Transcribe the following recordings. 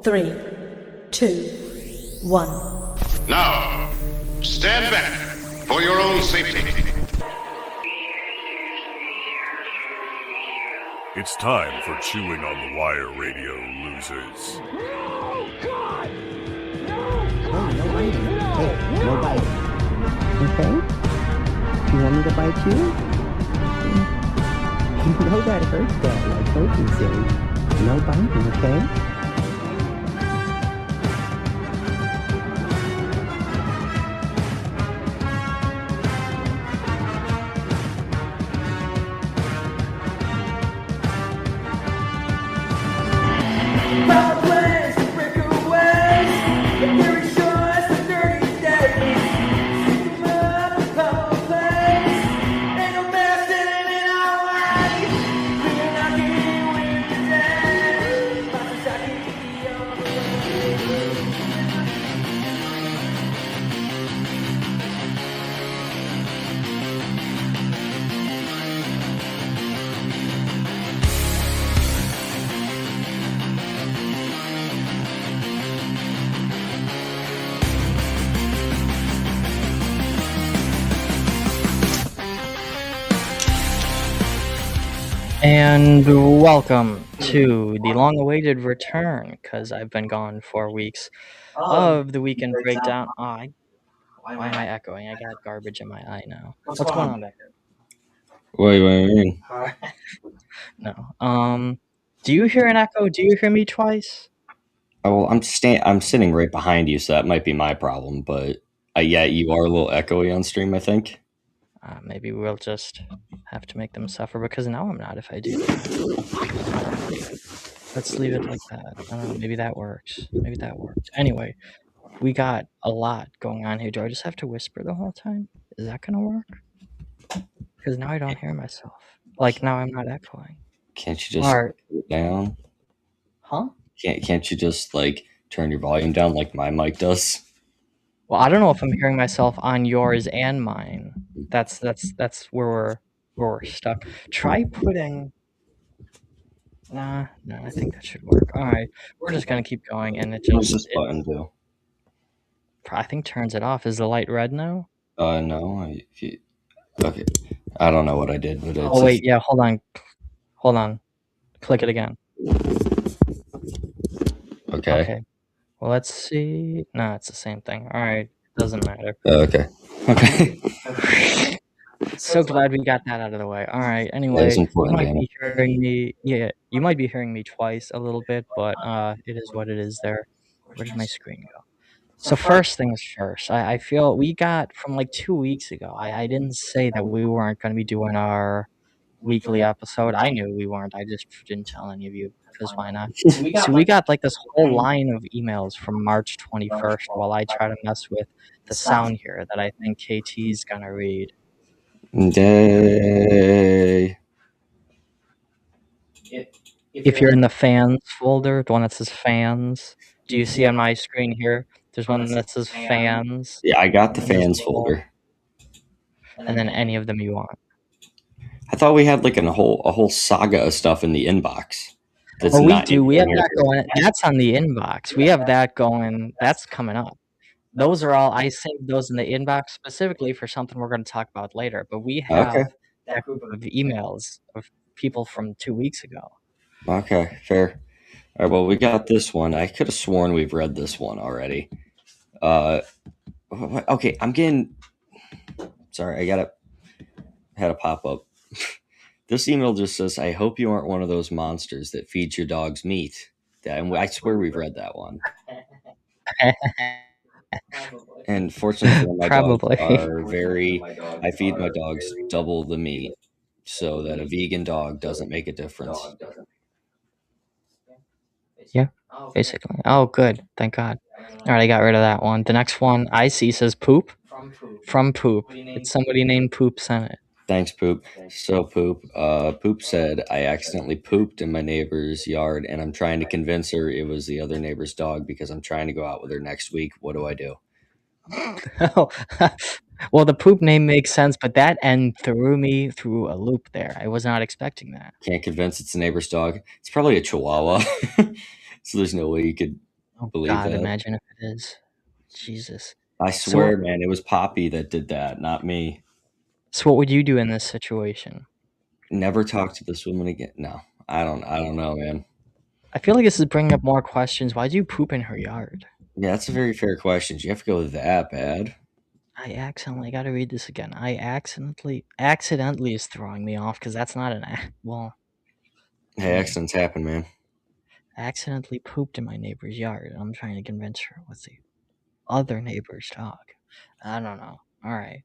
3, 2, 1. Now, stand back for your own safety. It's time for Chewing on the Wire Radio, losers. No, God! No, Hey, no biting. no, Hey, no biting. Okay? You want me to bite you? You know that hurts, Daddy. I told you, silly. No biting, okay? And welcome to the long-awaited return, because I've been gone for weeks, of the Weekend Breakdown. Why am I echoing? I got garbage in my eye now. What's going on back there? Wait. No. Do you hear an echo? Do you hear me twice? Oh, well, I'm sitting right behind you, so that might be my problem. But yeah, you are a little echoey on stream, I think. Maybe we'll just have to make them suffer, because now I'm not if I do that. Let's leave it like that. I don't know, maybe that works. Anyway, we got a lot going on here. Do I just have to whisper the whole time? Is that going to work? Because now I don't hear myself. Like, now I'm not echoing. Can't you just turn it down? Huh? Can't you just, like, turn your volume down like my mic does? Well, I don't know if I'm hearing myself on yours and mine. That's where we're stuck. Try putting... No, I think that should work. All right, we're just going to keep going, and it What does just... this button do? I think turns it off. Is the light red now? No. Okay. I don't know what I did, but it's... Oh, wait, yeah, hold on. Click it again. Okay. Well, let's see. No, it's the same thing. All right, doesn't matter. Okay. So glad we got that out of the way. All right, anyway, you might be hearing me... Yeah, you might be hearing me twice a little bit, but it is what it is there. Where did my screen go? So first things first, I feel we got from like 2 weeks ago, I didn't say that we weren't going to be doing our weekly episode. I knew we weren't. I just didn't tell any of you, because why not? So we got like this whole line of emails from March 21st while I try to mess with the sound here that I think KT's going to read. Day. If you're in the fans folder, the one that says fans, do you see on my screen here? There's one that says fans. Yeah, I got the fans folder. And then any of them you want. I thought we had like a whole saga of stuff in the inbox. We do. We have that going. That's on the inbox. We have that going. That's coming up. Those are all. I saved those in the inbox specifically for something we're going to talk about later. But we have that group of emails of people from 2 weeks ago. Okay, fair. All right, well, we got this one. I could have sworn we've read this one already. Okay, I'm getting... Sorry, had a pop-up. This email just says, I hope you aren't one of those monsters that feeds your dogs meat. And I swear we've read that one. And fortunately, my dogs are I feed my dogs double the meat so that a vegan dog doesn't make a difference. Yeah, basically. Oh, good. Thank God. All right, I got rid of that one. The next one I see says poop. From Poop. It's somebody named Poop sent it. Thanks, Poop. So, Poop. Poop said, I accidentally pooped in my neighbor's yard, and I'm trying to convince her it was the other neighbor's dog because I'm trying to go out with her next week. What do I do? Well, the Poop name makes sense, but that end threw me through a loop there. I was not expecting that. Can't convince it's a neighbor's dog. It's probably a Chihuahua. So there's no way you could believe God, that. imagine if it is. Jesus. I swear, man, it was Poppy that did that, not me. So what would you do in this situation? Never talk to this woman again. No, I don't know, man. I feel like this is bringing up more questions. Why'd you poop in her yard? Yeah, that's a very fair question. Do you have to go that bad? I gotta read this again. Accidentally is throwing me off because that's not well. Hey, accidents happen, man. I accidentally pooped in my neighbor's yard. I'm trying to convince her with the other neighbor's dog. I don't know. All right.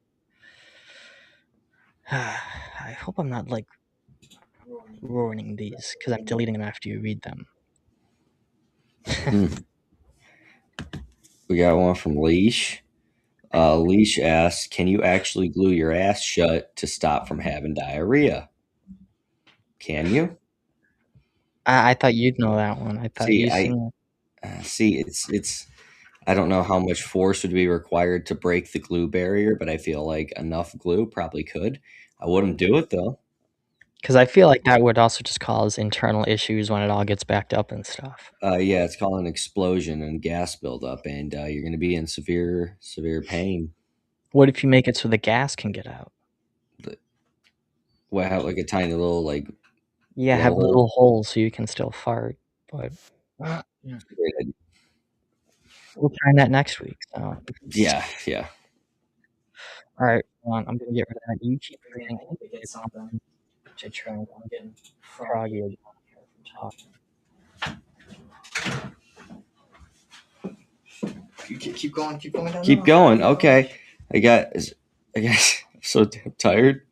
I hope I'm not like ruining these because I'm deleting them after you read them. We got one from Leash. Leash asks, "Can you actually glue your ass shut to stop from having diarrhea? Can you?" I thought you'd know that one. I thought you see. It's. I don't know how much force would be required to break the glue barrier, but I feel like enough glue probably could. I wouldn't do it though. Because I feel like that would also just cause internal issues when it all gets backed up and stuff. Yeah, it's called an explosion and gas buildup, and you're going to be in severe pain. What if you make it so the gas can get out? What, have like a tiny little like? Yeah, have little holes so you can still fart. But yeah. We'll try that next week. So. Yeah. All right, I'm gonna get rid of that. You keep reading. I need to get something to drink. I'm getting froggy again from talking. Keep going. Keep going. Okay. I guess I'm so damn tired.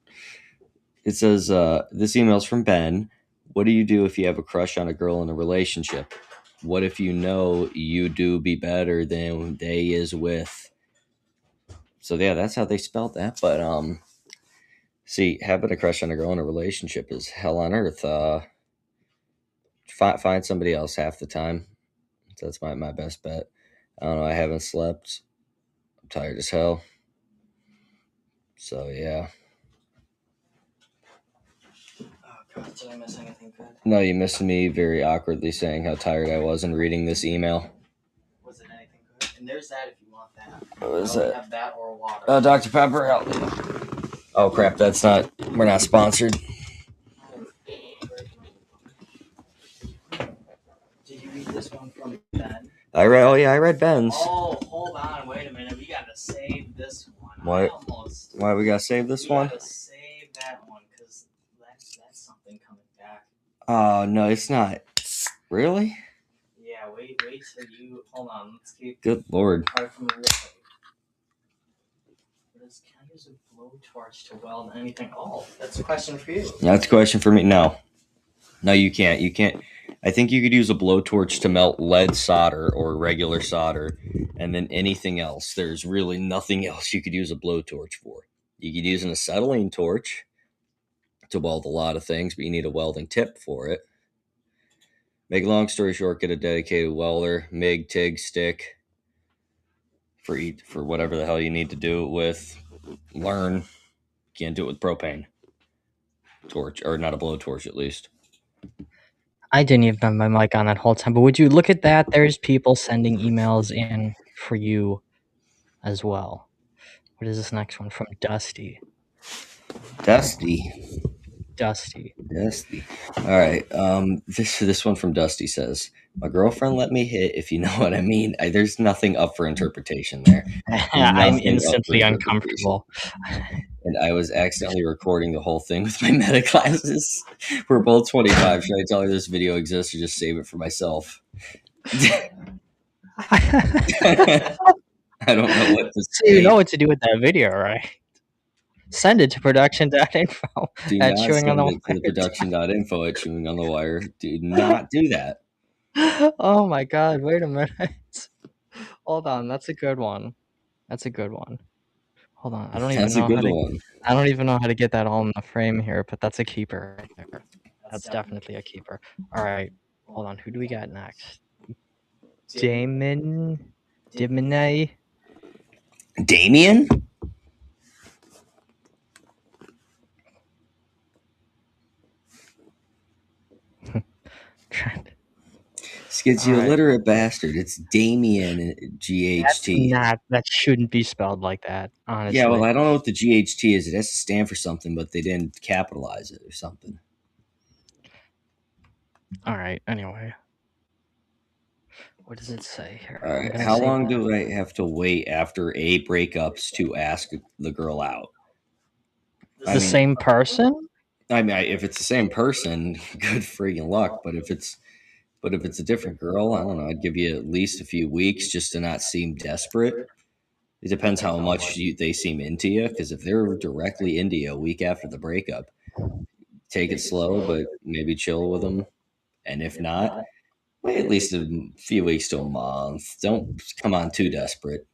It says, this email's from Ben. What do you do if you have a crush on a girl in a relationship? What if you know you do be better than they is with? So yeah, that's how they spelled that. But see, having a crush on a girl in a relationship is hell on earth. Find somebody else half the time. That's my best bet. I don't know. I haven't slept. I'm tired as hell. So yeah. Oh God, did I miss anything good? No, you missed me very awkwardly saying how tired I was and reading this email. Was it anything good? And there's that if you want that. What was it? Have that or water. Dr. Pepper, help me. Oh crap, we're not sponsored. Did you read this one from Ben? I read Ben's. Oh, hold on, wait a minute. We gotta save this one. What? Why we gotta save this one? We gotta save that one because that's something coming back. Oh no, it's not. Really? Yeah, wait till you hold on. Let's keep. Good lord. Apart from the can I use a blowtorch to weld anything? Oh, that's a question for you. That's a question for me. No, you can't. You can't. I think you could use a blowtorch to melt lead solder or regular solder, and then anything else. There's really nothing else you could use a blowtorch for. You could use an acetylene torch to weld a lot of things, but you need a welding tip for it. Make a long story short, get a dedicated welder, MIG, TIG, stick for whatever the hell you need to do it with. Learn. Can't do it with propane torch, or not a blowtorch at least. I didn't even have my mic on that whole time, but would you look at that? There's people sending emails in for you as well. What is this next one from Dusty? Dusty. All right. This one from Dusty says, "My girlfriend let me hit, if you know what I mean." There's nothing up for interpretation there. I'm instantly uncomfortable. And I was accidentally recording the whole thing with my meta classes. We're both 25. Should I tell her this video exists or just save it for myself? I don't know what to say. So you know what to do with that video, right? Send it to production.info Do at not chewing on the send it to the production.info at chewing on the wire. Do not do that. Oh my god, wait a minute. Hold on, that's a good one. Hold on, I don't even know how to get that all in the frame here, but that's a keeper right there. That's definitely a keeper. All right, hold on. Who do we got next? Damien? It's you illiterate bastard. It's Damien GHT. That shouldn't be spelled like that, honestly. Yeah, well, I don't know what the GHT is. It has to stand for something, but they didn't capitalize it or something. All right, anyway. What does it say here? All right, how long do I have to wait after a breakups to ask the girl out? Same person? I mean, if it's the same person, good freaking luck. But if it's a different girl, I don't know. I'd give you at least a few weeks just to not seem desperate. It depends how much they seem into you. Because if they're directly into you a week after the breakup, take it slow, but maybe chill with them. And if not, wait at least a few weeks to a month. Don't come on too desperate.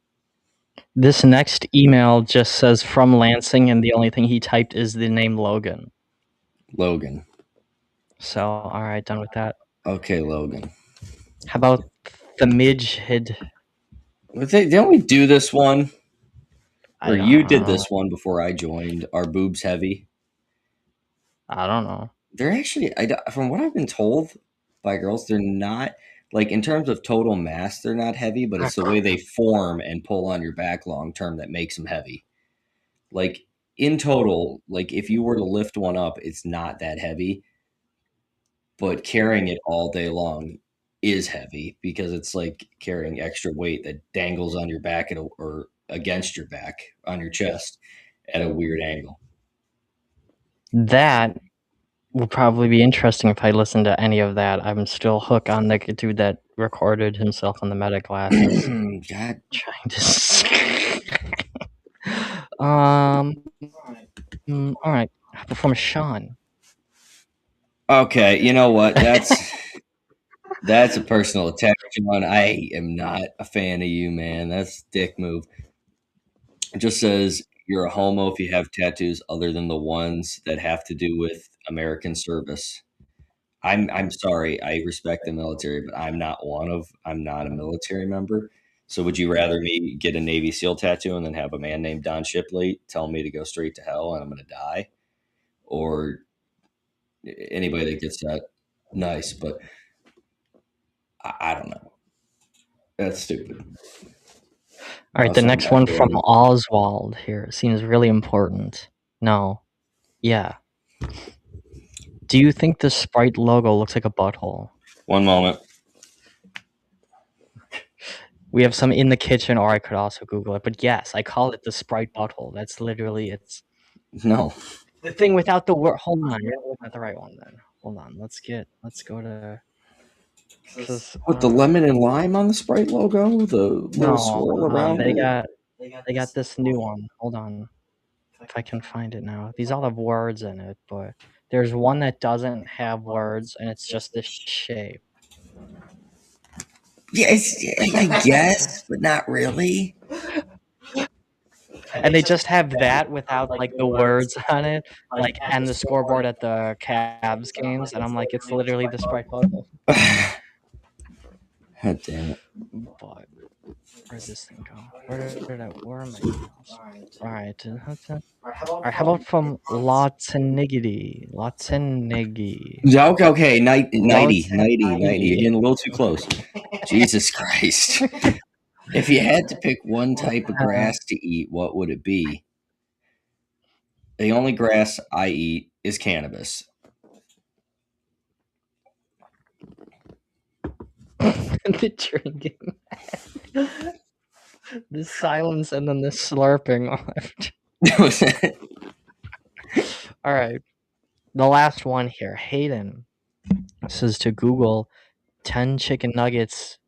This next email just says from Lansing, and the only thing he typed is the name Logan. Logan. So, all right, done with that. Okay, Logan. How about the Midgehead? Didn't we do this one? Or you did this one before I joined. Are boobs heavy? I don't know. They're actually, from what I've been told by girls, they're not, like, in terms of total mass, they're not heavy, but it's the way they form and pull on your back long term that makes them heavy. Like, in total, like, if you were to lift one up, it's not that heavy, but carrying it all day long is heavy because it's like carrying extra weight that dangles on your back or against your back on your chest at a weird angle. That will probably be interesting if I listen to any of that. I'm still hooked on the dude that recorded himself on the meta glasses. God. Trying to... all right. From Sean. Okay, you know what? That's a personal attack, Sean. I am not a fan of you, man. That's a dick move. It just says you're a homo if you have tattoos other than the ones that have to do with American service. I'm sorry. I respect the military, but I'm not a military member. So would you rather me get a Navy SEAL tattoo and then have a man named Don Shipley tell me to go straight to hell and I'm going to die? Or anybody that gets that, nice, but I don't know. That's stupid. All right, the next one from Oswald here seems really important. No. Yeah. Do you think the Sprite logo looks like a butthole? One moment. We have some in the kitchen, or I could also Google it. But yes, I call it the Sprite butthole. That's literally it's. No. The thing without the word. Hold on, you're looking at the right one then. Hold on, let's go to. What, the lemon and lime on the Sprite logo? The little swirl around they got this new one. Hold on. If I can find it now. These all have words in it, but there's one that doesn't have words and it's just this shape. Yeah, I guess, but not really. And they just have that without like the words on it, like and the scoreboard at the Cavs games, and I'm like, it's literally the Sprite butthole. God damn it! But where'd this thing go? Where am I? All right. How about from Latzeniggy? Yeah, okay. 90. You're getting a little too close. Jesus Christ. If you had to pick one type of grass to eat, what would it be? The only grass I eat is cannabis. The drinking. The silence and then the slurping left. All right. The last one here. Hayden says to Google 10 chicken nuggets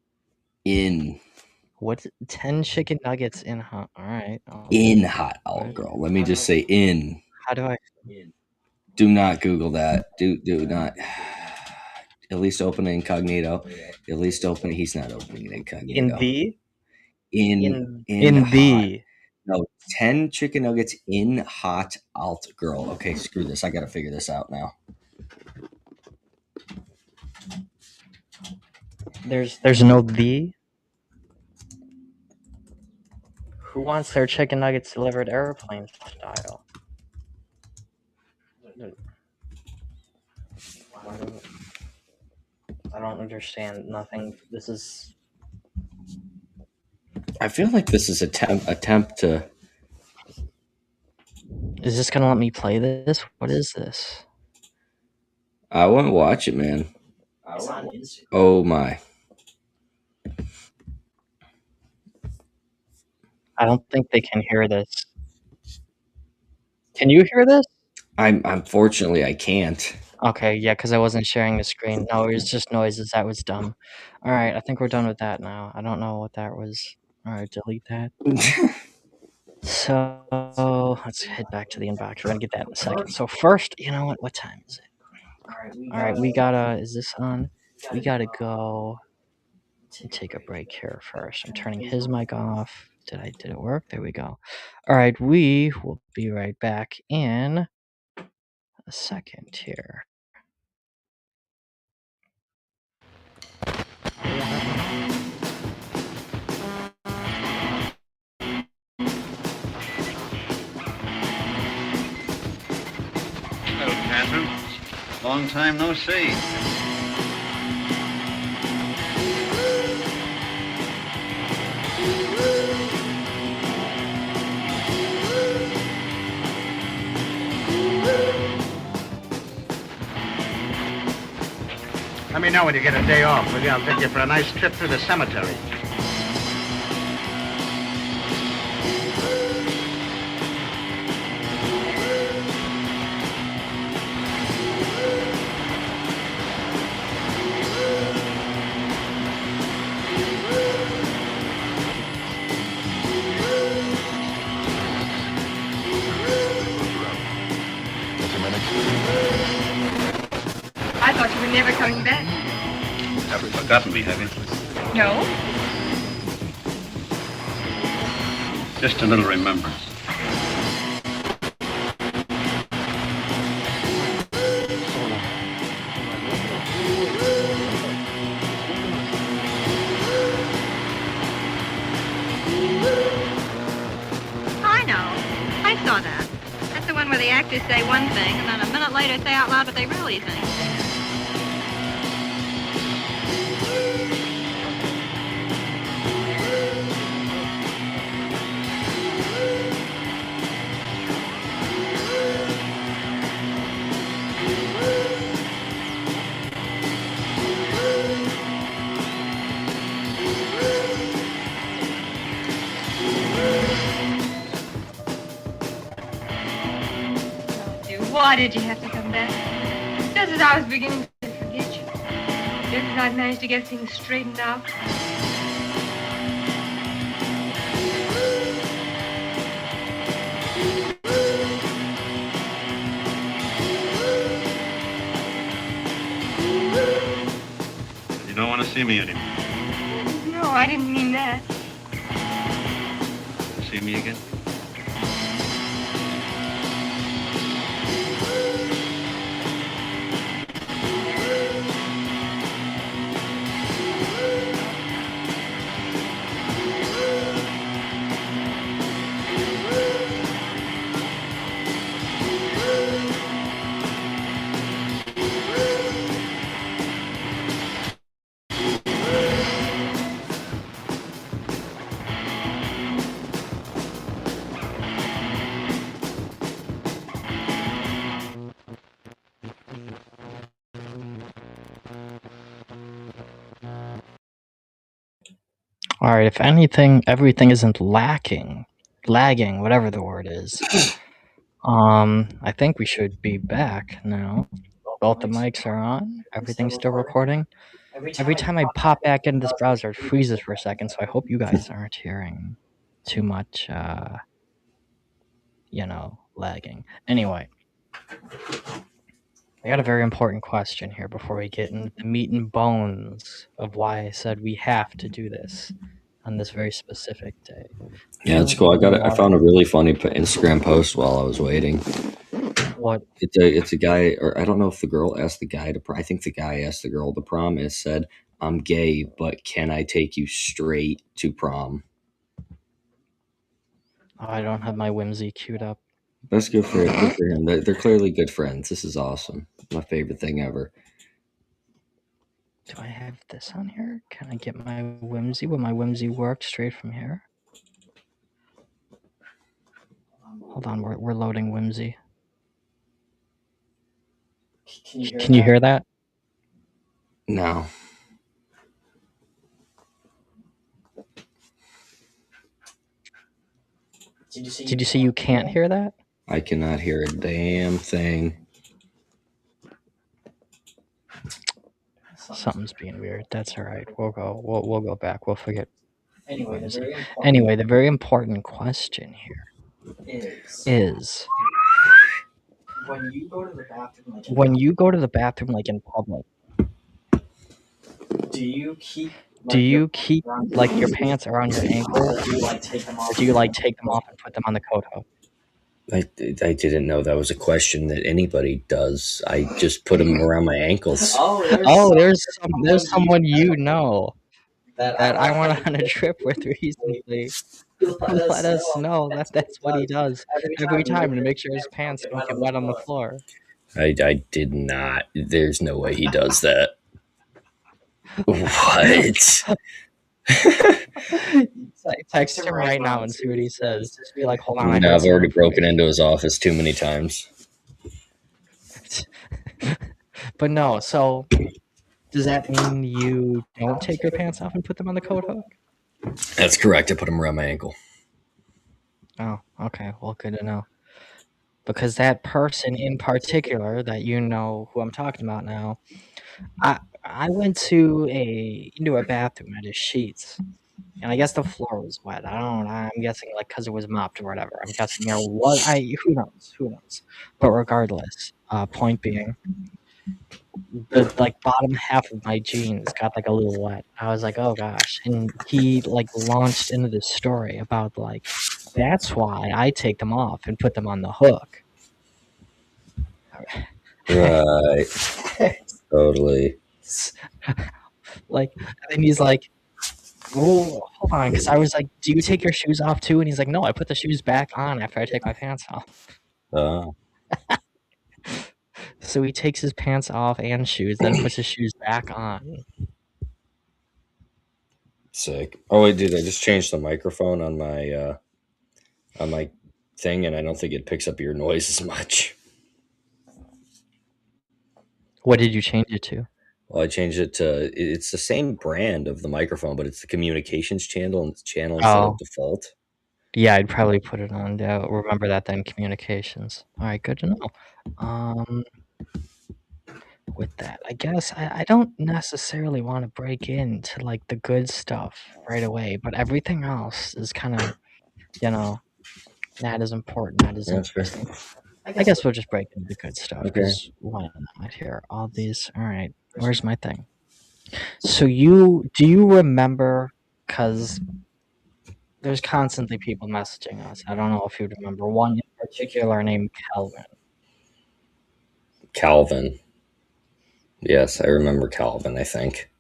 in. What's 10 chicken nuggets in hot? All right. In hot girl. Let me just say in. How do I? Do not Google that. Do not. At least open it incognito. At least open it. He's not opening it incognito. In the. No, 10 chicken nuggets in hot alt girl. Okay, screw this. I gotta figure this out now. There's no the. Who wants their chicken nuggets delivered airplane style? I don't understand nothing. This is... I feel like this is attempt to... Is this gonna let me play this? What is this? I wouldn't watch it, man. It's on Instagram. Oh my. I don't think they can hear this. Can you hear this? Unfortunately, I can't. Okay, yeah, because I wasn't sharing the screen. No, it was just noises. That was dumb. Alright, I think we're done with that now. I don't know what that was. Alright, delete that. So, let's head back to the inbox. We're gonna get that in a second. So first, you know what time is it? Alright, we gotta... Is this on? We gotta go and take a break here first. I'm turning his mic off. Did it work? There we go. Alright, we will be right back in a second here. Hello, Catherine. Long time no see. Let me know when you get a day off, will you? I'll take you for a nice trip through the cemetery. I thought you were never coming back. Haven't forgotten me, have you? No? Just a little remembrance. I know. I saw that. That's the one where the actors say one thing and then a minute later say out loud what they really think. Why did you have to come back? Just as I was beginning to forget you. Just as I'd managed to get things straightened out. You don't want to see me anymore. No, I didn't mean that. See me again? Alright, if anything, everything isn't lagging, whatever the word is. I think we should be back now. Both the mics are on. Everything's still recording. Every time I pop back into this browser, it freezes for a second, so I hope you guys aren't hearing too much, lagging. Anyway. I got a very important question here before we get into the meat and bones of why I said we have to do this on this very specific day. Yeah, that's cool. I found a really funny Instagram post while I was waiting. What? It's a guy, or I don't know if the girl asked the guy to. I think the guy asked the girl to prom. It said, "I'm gay, but can I take you straight to prom?" Oh, I don't have my whimsy queued up. That's good for him. They're clearly good friends. This is awesome. My favorite thing ever. Do I have this on here? Can I get my whimsy? Will my whimsy work straight from here? Hold on, we're loading whimsy. Can you hear that? No. Did you say you can't hear that? I cannot hear a damn thing. Something's being weird. That's all right. We'll go back. We'll forget. Anyway, the very important question here is when you go to the bathroom like in public, do you keep like your pants around your ankles, or do you like take them off and put them on the coat hook? I didn't know that was a question that anybody does. I just put them around my ankles. Oh, there's someone you know that I went on a trip with recently. Let us know that that's what he does every time to make sure his pants don't get wet on the floor. I did not. There's no way he does that. What? Text him right now and see what he says. Just be like, hold on. No, I've already broken into his office too many times. But no, so does that mean you don't take your pants off and put them on the coat hook? That's correct. I put them around my ankle. Oh, okay. Well, good to know. Because that person in particular that you know who I'm talking about now, I went into a bathroom at his sheets, and I guess the floor was wet. I don't know. I'm guessing like because it was mopped or whatever. I'm guessing there was. Who knows? But regardless, point being, the like bottom half of my jeans got like a little wet. I was like, oh gosh, and he like launched into this story about like that's why I take them off and put them on the hook. Right. Totally. Like, and he's like, "Oh, hold on," because I was like, "Do you take your shoes off too?" And he's like, "No, I put the shoes back on after I take my pants off." Oh. So he takes his pants off and shoes, then puts his shoes back on. Sick. Oh wait, dude, I just changed the microphone on my thing, and I don't think it picks up your noise as much. What did you change it to? Well, I changed it to it's the same brand of the microphone, but it's the communications channel instead of default. Yeah, I'd probably put it on. Remember that then, communications. All right, good to know. With that, I guess I don't necessarily want to break into like the good stuff right away, but everything else is kind of, not as important, not as interesting. I guess we'll just break into the good stuff because why not here? All these. All right, where's my thing? So do you remember? Because there's constantly people messaging us. I don't know if you remember one in particular named Kelvin. Calvin. Yes, I remember Calvin, I think.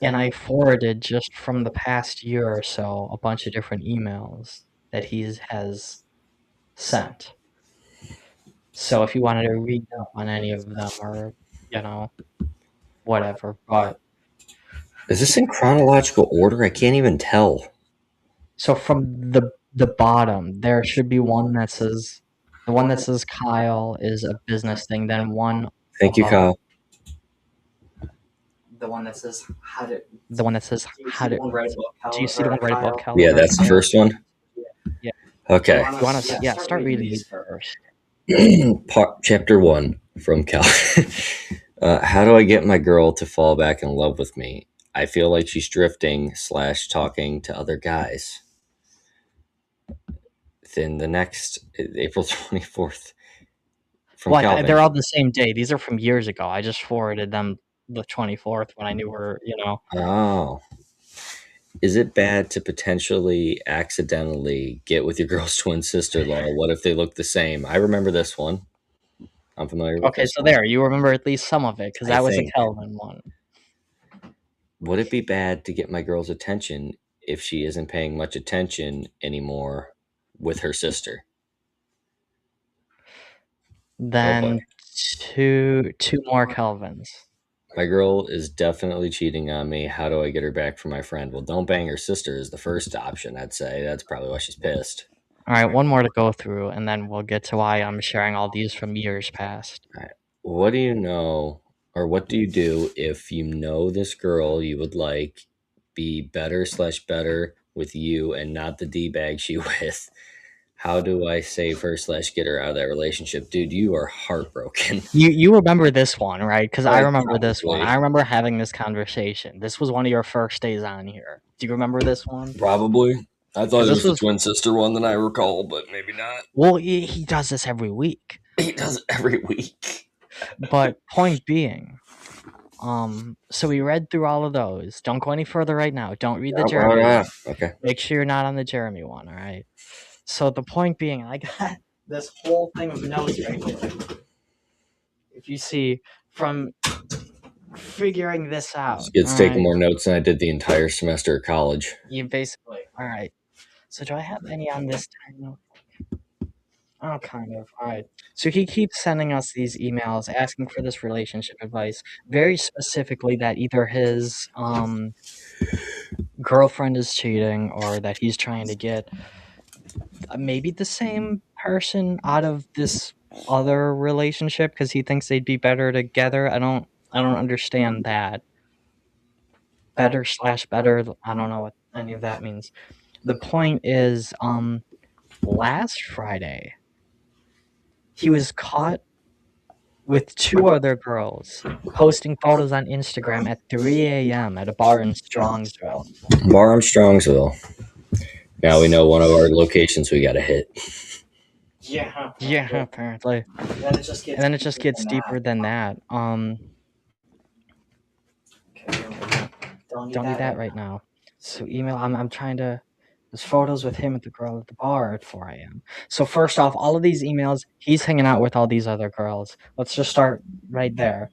And I forwarded just from the past year or so a bunch of different emails that he has sent. So if you wanted to read up on any of them or, whatever. But is this in chronological order? I can't even tell. So from the bottom, there should be one that says Kyle is a business thing. Then one. Thank you, Kyle. The one that says how to. Do you see the one right above Kyle? Yeah, that's the first one. Yeah. Okay. You want to? Start reading these first. Chapter 1 from Cal. How do I get my girl to fall back in love with me? I feel like she's drifting / talking to other guys. Then the next, April 24th. From Calvin. They're all the same day. These are from years ago. I just forwarded them the 24th when I knew her, Oh. Is it bad to potentially accidentally get with your girl's twin sister, Laura? What if they look the same? I remember this one. I'm familiar with Okay, so there. You remember at least some of it, because that was a Kelvin one. Would it be bad to get my girl's attention if she isn't paying much attention anymore with her sister? Then two more Kelvins. My girl is definitely cheating on me. How do I get her back from my friend? Well, don't bang her sister is the first option, I'd say. That's probably why she's pissed. All right, one more to go through, and then we'll get to why I'm sharing all these from years past. All right. What do you know, or what do you do if you know this girl you would like be better with you and not the D-bag she with? How do I save her / get her out of that relationship? Dude, you are heartbroken. You remember this one, right? Because I remember Probably. this one. I remember having this conversation. This was one of your first days on here. Do you remember this one? Probably. I thought this it was the twin sister one that I recall, but maybe not. Well, he does this every week. He does it every week. But point being, so we read through all of those. Don't go any further right now. Don't read the Jeremy one. Okay. Make sure you're not on the Jeremy one, all right? So the point being, I got this whole thing of notes right here. If you see, from figuring this out. It's taking more notes than I did the entire semester of college. You basically, all right. So do I have any on this time? Oh, kind of. All right. So he keeps sending us these emails asking for this relationship advice, very specifically that either his girlfriend is cheating or that he's trying to get maybe the same person out of this other relationship because he thinks they'd be better together. I don't understand that. Better / better. I don't know what any of that means. The point is, last Friday, he was caught with 2 other girls posting photos on Instagram at 3 a.m. at a bar in Strongsville. Now we know one of our locations we got to hit. Yeah, apparently. And then it just gets deeper than that. Don't need that right now. So email. I'm trying to. There's photos with him at the girl at the bar at 4 a.m. So first off, all of these emails, he's hanging out with all these other girls. Let's just start right there.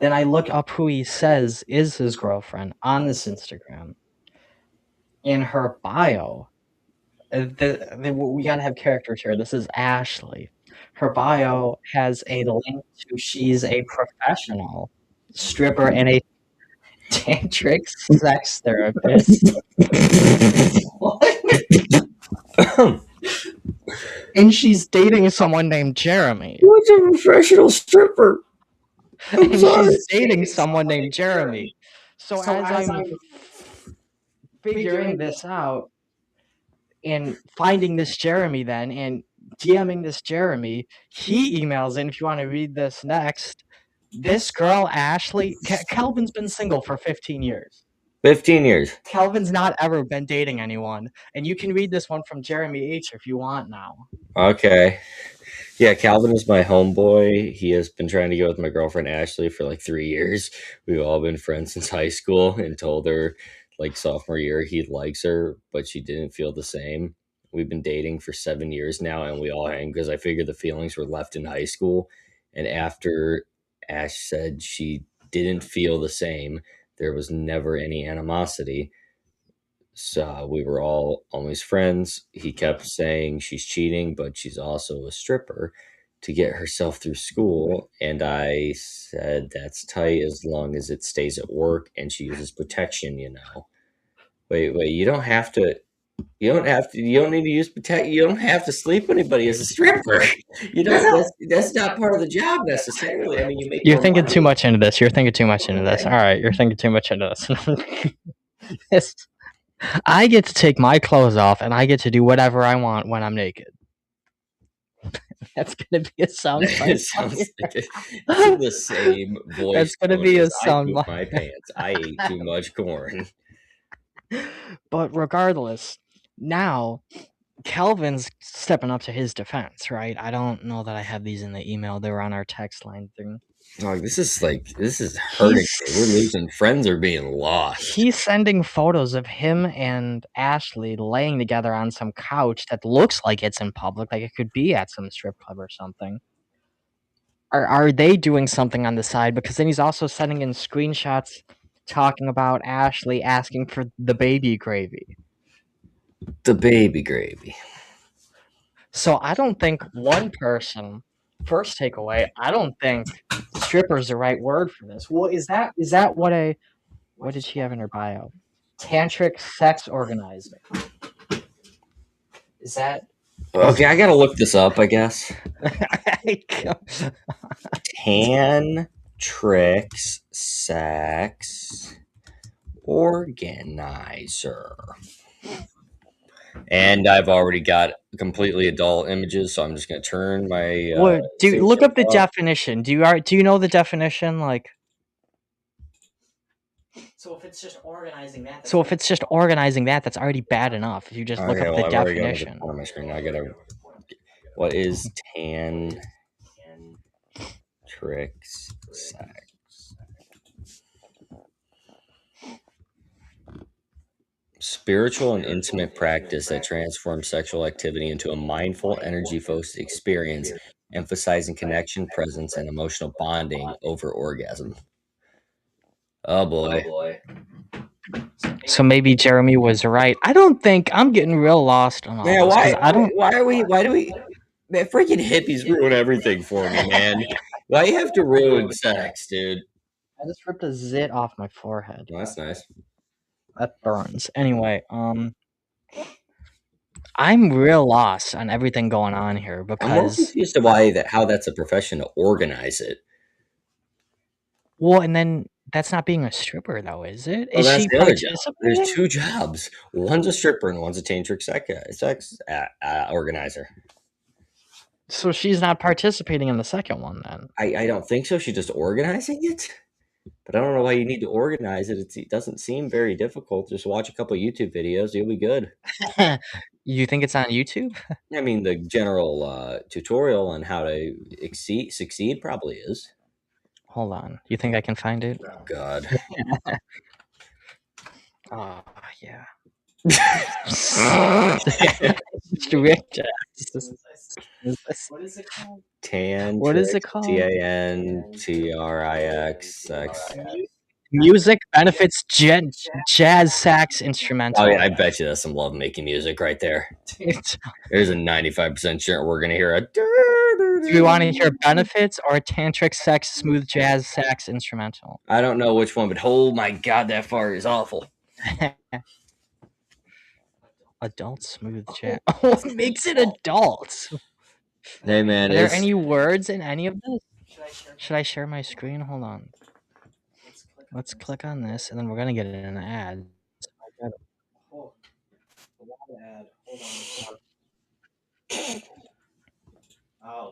Then I look up who he says is his girlfriend on this Instagram. In her bio, we gotta have characters here. This is Ashley. Her bio has a link to she's a professional stripper and a tantric sex therapist. And she's dating someone named Jeremy. What's a professional stripper? And she's dating someone named Jeremy. So as I'm figuring this out and finding this Jeremy then and DMing this Jeremy, he emails in, if you want to read this next, this girl, Ashley, Kelvin's been single for 15 years. 15 years. Kelvin's not ever been dating anyone. And you can read this one from Jeremy H. if you want now. Okay. Yeah, Calvin is my homeboy. He has been trying to go with my girlfriend Ashley for like 3 years. We've all been friends since high school and told her like sophomore year he likes her, but she didn't feel the same. We've been dating for 7 years now and we all hang because I figured the feelings were left in high school. And after Ash said she didn't feel the same, there was never any animosity. So we were all always friends. He kept saying she's cheating, but she's also a stripper to get herself through school. And I said, that's tight as long as it stays at work and she uses protection, you know. Wait, you don't have to. You don't need to use protection. You don't have to sleep with anybody as a stripper. You know, that's not part of the job necessarily. I mean, you're thinking too much into this. All right, you're thinking too much into this. I get to take my clothes off and I get to do whatever I want when I'm naked. That's gonna be a sound. It sounds like it's in the same voice. That's gonna be a sound. I pooped my pants. I ate too much corn. But regardless, now Kelvin's stepping up to his defense, right? I don't know that I have these in the email. They were on our text line thing. Oh, this is hurting. We're losing. Friends are being lost. He's sending photos of him and Ashley laying together on some couch that looks like it's in public, like it could be at some strip club or something. Are they doing something on the side? Because then he's also sending in screenshots talking about Ashley asking for the baby gravy. The baby gravy. So I don't think one person first takeaway, I don't think stripper is the right word for this. Well, is that what did she have in her bio? Tantric sex organizer. Is that Okay, I gotta look this up, I guess. Tantric sex organizer. And I've already got completely adult images, so I'm just gonna turn my. Look up the definition. Do you know the definition? Like, so if it's just organizing that, that's already bad enough. If you just look up the definition. On my screen. Now I gotta. What is tantric sex? Spiritual and intimate practice that transforms sexual activity into a mindful, energy-focused experience, emphasizing connection, presence, and emotional bonding over orgasm. Oh boy. So maybe Jeremy was right. I don't think I'm getting real lost on all this. Why do we? Man, freaking hippies ruin everything for me, man. Why you have to ruin sex, dude? I just ripped a zit off my forehead. Oh, that's nice. That burns. Anyway, I'm real lost on everything going on here because I'm more confused to how that's a profession to organize it. Well, and then that's not being a stripper, though, is it? Well, is that's she the other job. participating? There's two jobs. One's a stripper and one's a tantric sex organizer. So she's not participating in the second one, then? I don't think so. She's just organizing it. But I don't know why you need to organize it. It doesn't seem very difficult. Just watch a couple of YouTube videos. You'll be good. You think it's on YouTube? I mean, the general tutorial on how to succeed probably is. Hold on. You think I can find it? Oh, God. Oh, yeah. What is it called? Tantric. What is it called? TANTRIX. Music benefits jazz sax instrumental. Oh yeah, I bet you that's some love making music right there. There's a 95% chance we're gonna hear a. Do we want to hear benefits or a tantric sex smooth jazz sax instrumental? I don't know which one, but oh my God, that fart is awful. Adult smooth jazz. Oh, what makes it adult? Hey man, are there any words in any of this? Should I share my screen? Hold on. Let's click on this, and then we're gonna get an ad.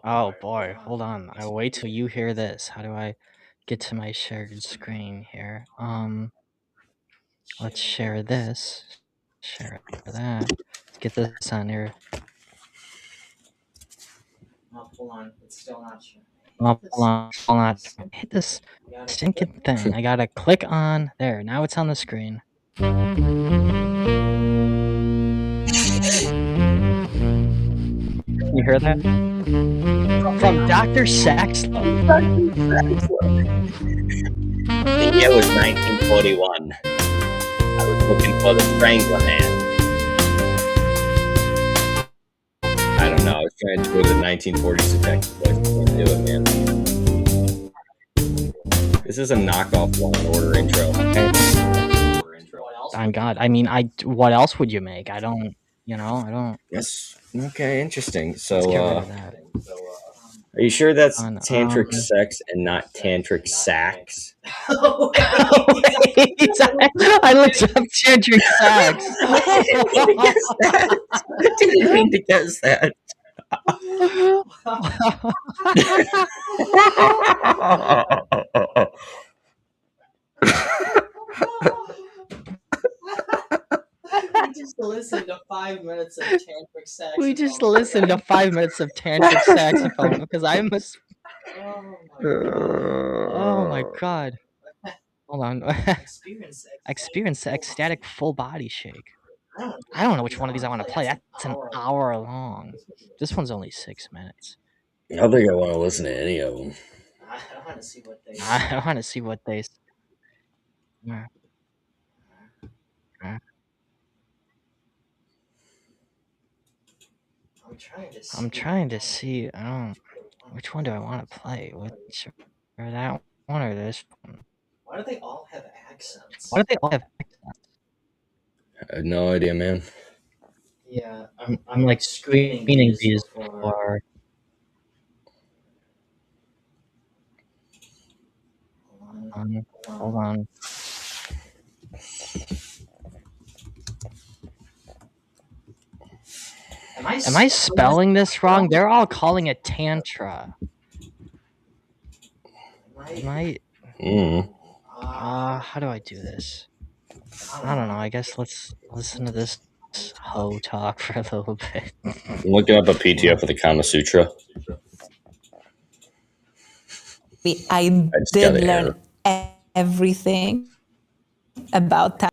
Oh boy, hold on. I'll wait till you hear this. How do I get to my shared screen here? Let's share this. Share that. Let's get this on here. Oh, hold on. It's still not sharing. Oh, hold on. Hit this stinking thing. I gotta click on there. Now it's on the screen. You hear that? From Dr. Saxlove. It was 1941. I was looking for the Strangler Man. I don't know. I was trying to do the 1940s detective voice. Can't do it, man. This is a knockoff Law and Order intro. On God, I mean, what else would you make? I don't. Yes. Okay, interesting. So, are you sure that's tantric sex and not tantric sax? I looked up tantric sax. Didn't mean to guess that. We just listened to 5 minutes of tantric saxophone. We just listened to 5 minutes of tantric saxophone because I must. Oh my God. Hold on. Experience ecstatic full body shake. I don't know which one of these I want to play. That's an hour long. This one's only 6 minutes. I don't think I want to listen to any of them. I want to see what they. I want to see what they. I'm trying to see. I don't. Which one do I want to play? Or that one or this one? Why do they all have accents? Why do they all have accents? I have no idea, man. Yeah, I'm like screening these before. Hold on. Am I spelling this wrong? They're all calling it tantra. Am I? How do I do this? I don't know. I guess let's listen to this hoe talk for a little bit. I'm looking up a PDF of the Kama Sutra. I did learn everything about time.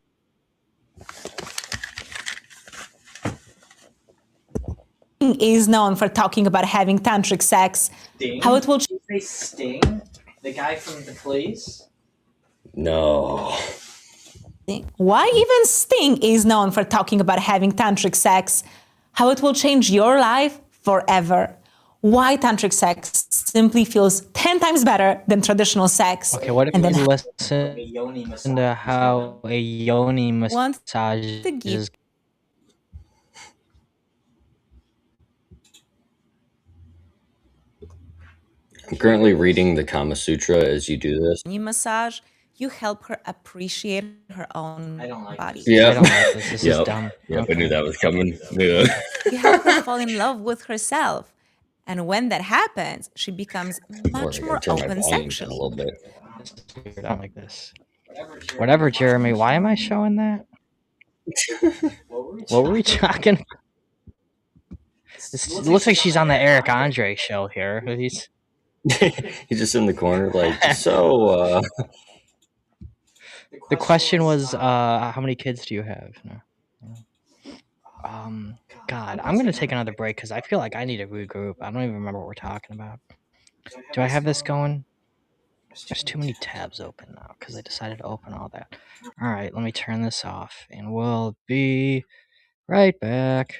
Is known for talking about having tantric sex. Sting? How it will Did they Sting? The guy from the police? No. Why even Sting is known for talking about having tantric sex? How it will change your life forever. Why tantric sex simply feels 10 times better than traditional sex. Okay, what if we listen to how a yoni massage is? I'm currently reading the Kama Sutra as you do this. Massage, you help her appreciate her own body. Yeah. I don't like this. This is dumb. Yep, okay. I knew that was coming. Yeah. You help her fall in love with herself. And when that happens, she becomes much more open sexually. A little bit. I don't like this. Whatever, Jeremy. Why am I showing that? What were we talking about? It looks like she's on the Eric Andre show here. He's just in the corner, like, so. The question was, how many kids do you have? No. God, I'm gonna take another break because I feel like I need to regroup. I don't even remember what we're talking about. Do I have this going? There's too many tabs open now because I decided to open all that. All right, let me turn this off, and we'll be right back.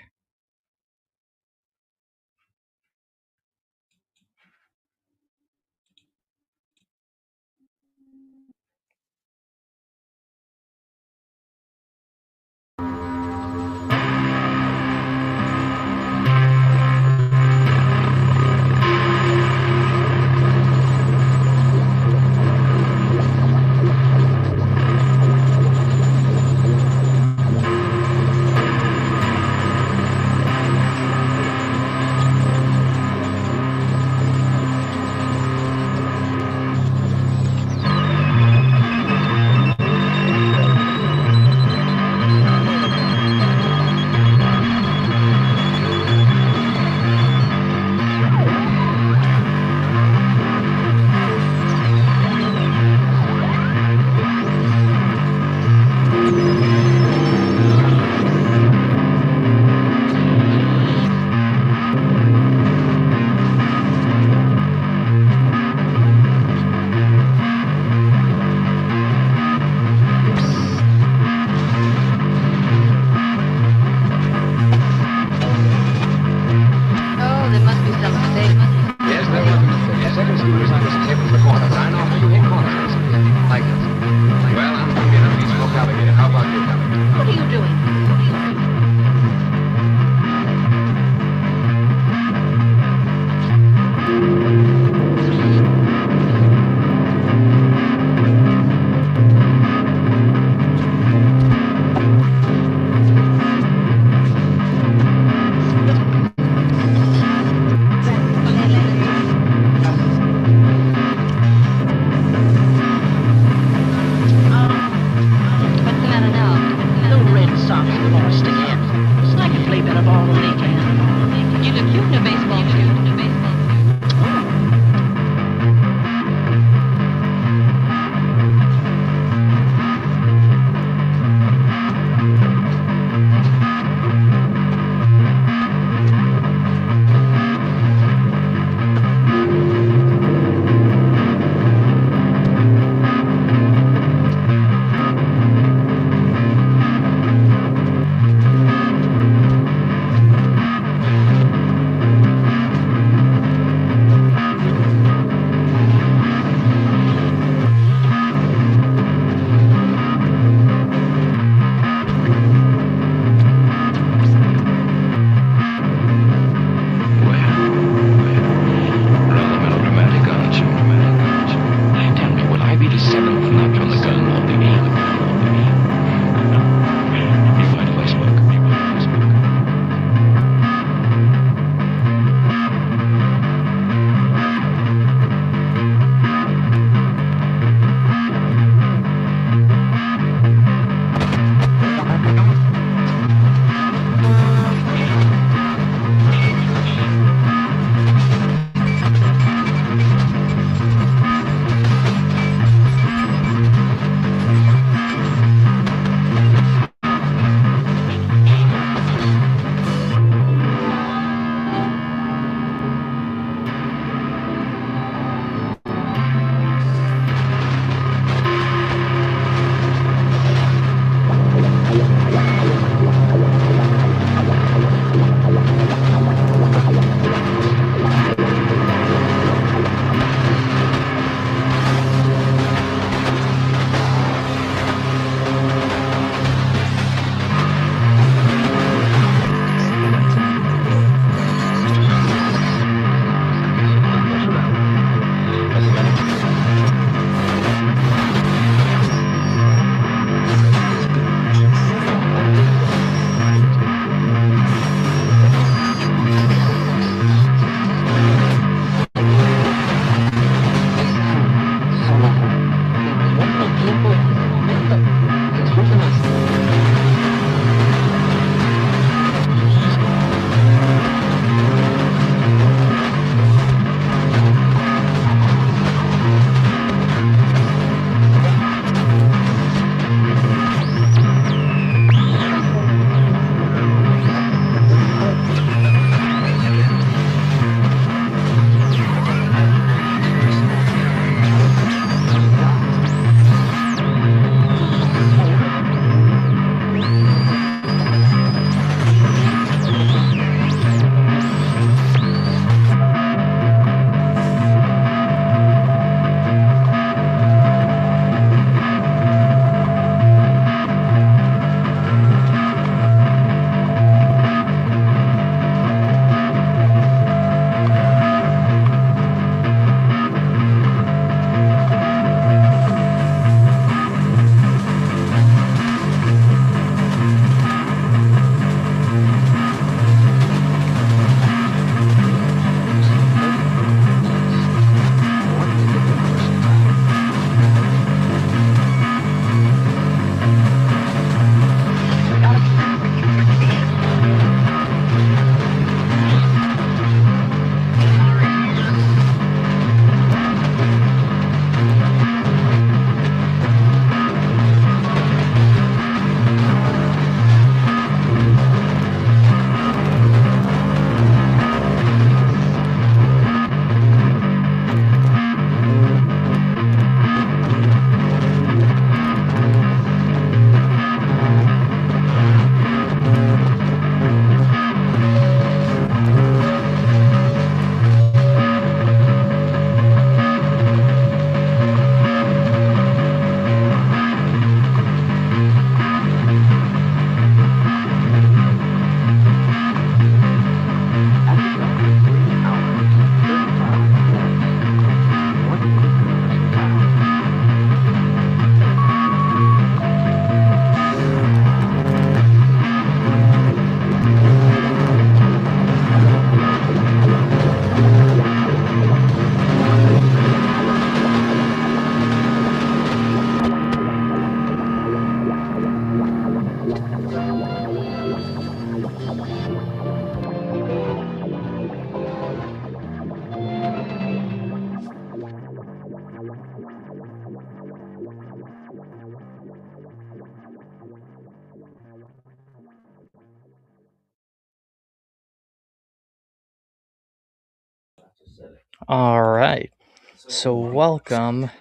All right. So welcome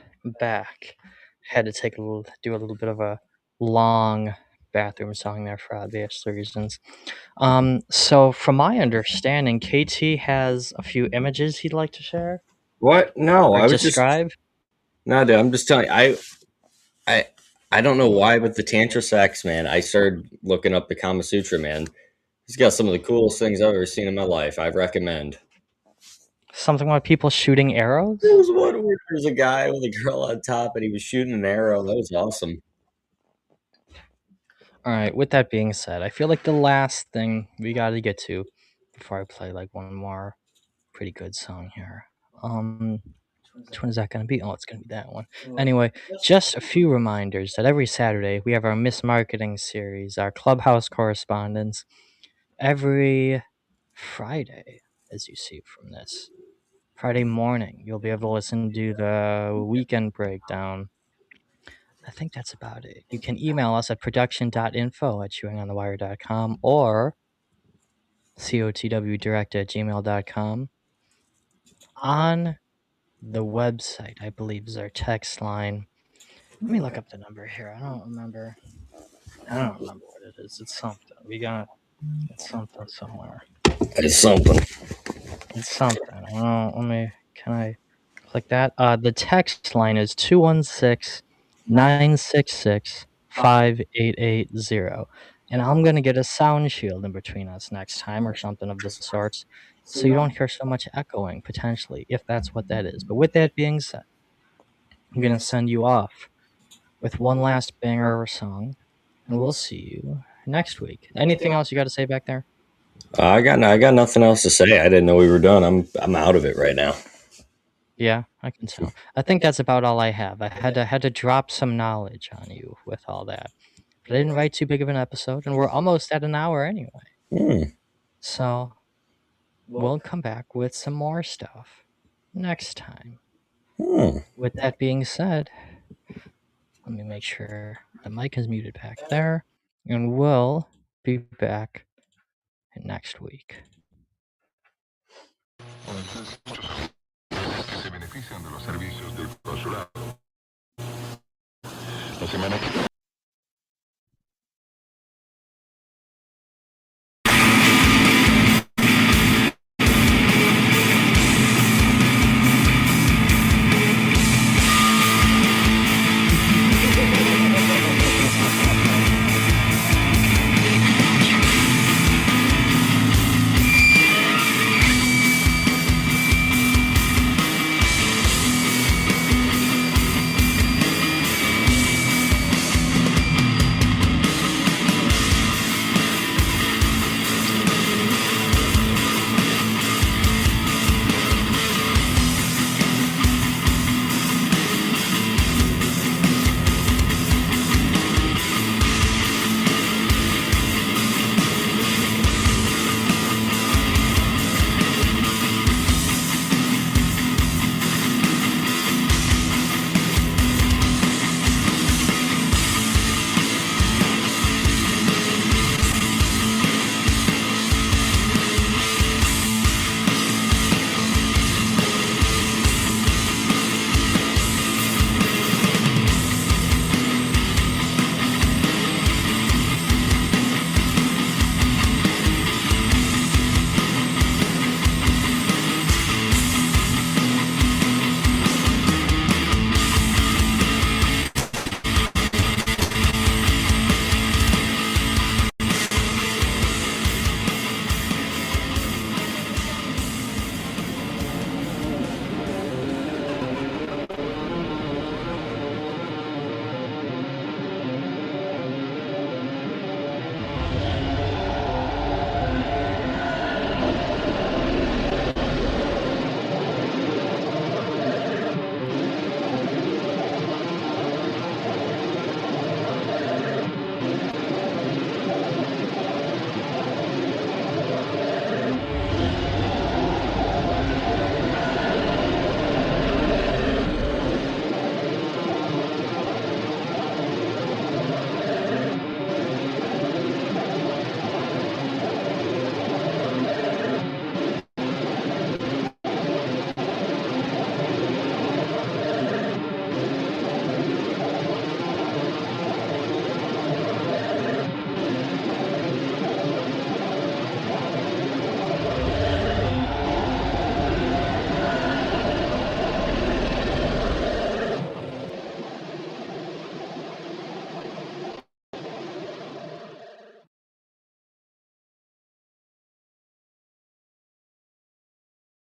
back. Had to do a little bit of a long bathroom song there for obvious reasons. So from my understanding, KT has a few images he'd like to share. What? No, Or I was describe. No, dude, I'm just telling you. I don't know why, but the Tantra sex, man, I started looking up the Kama Sutra, man. He's got some of the coolest things I've ever seen in my life. I recommend. Something about people shooting arrows? There was one where there was a guy with a girl on top and he was shooting an arrow. That was awesome. All right, with that being said, I feel like the last thing we got to get to before I play like one more pretty good song here. Which one is that going to be? Oh, it's going to be that one. Anyway, just a few reminders that every Saturday we have our mismarketing series, our clubhouse correspondence. Every Friday, as you see from this, Friday morning, you'll be able to listen to the weekend breakdown. I think that's about it. You can email us at production.info@chewingonthewire.com or cotwdirect@gmail.com. On the website, I believe, is our text line. Let me look up the number here. I don't remember what it is. It's something. It's something somewhere. It's something. It's something. Can I click that? The text line is 216-966-5880. And I'm going to get a sound shield in between us next time or something of the sorts, so you don't hear so much echoing, potentially, if that's what that is. But with that being said, I'm going to send you off with one last banger of a song, and we'll see you next week. Anything else you got to say back there? I got nothing else to say. I didn't know we were done. I'm out of it right now. Yeah, I can tell. I think that's about all I have. I had to drop some knowledge on you with all that. But I didn't write too big of an episode, and we're almost at an hour anyway. So we'll come back with some more stuff next time. With that being said, let me make sure the mic is muted back there, and we'll be back next week. Se benefician de los servicios del consulado. La semana que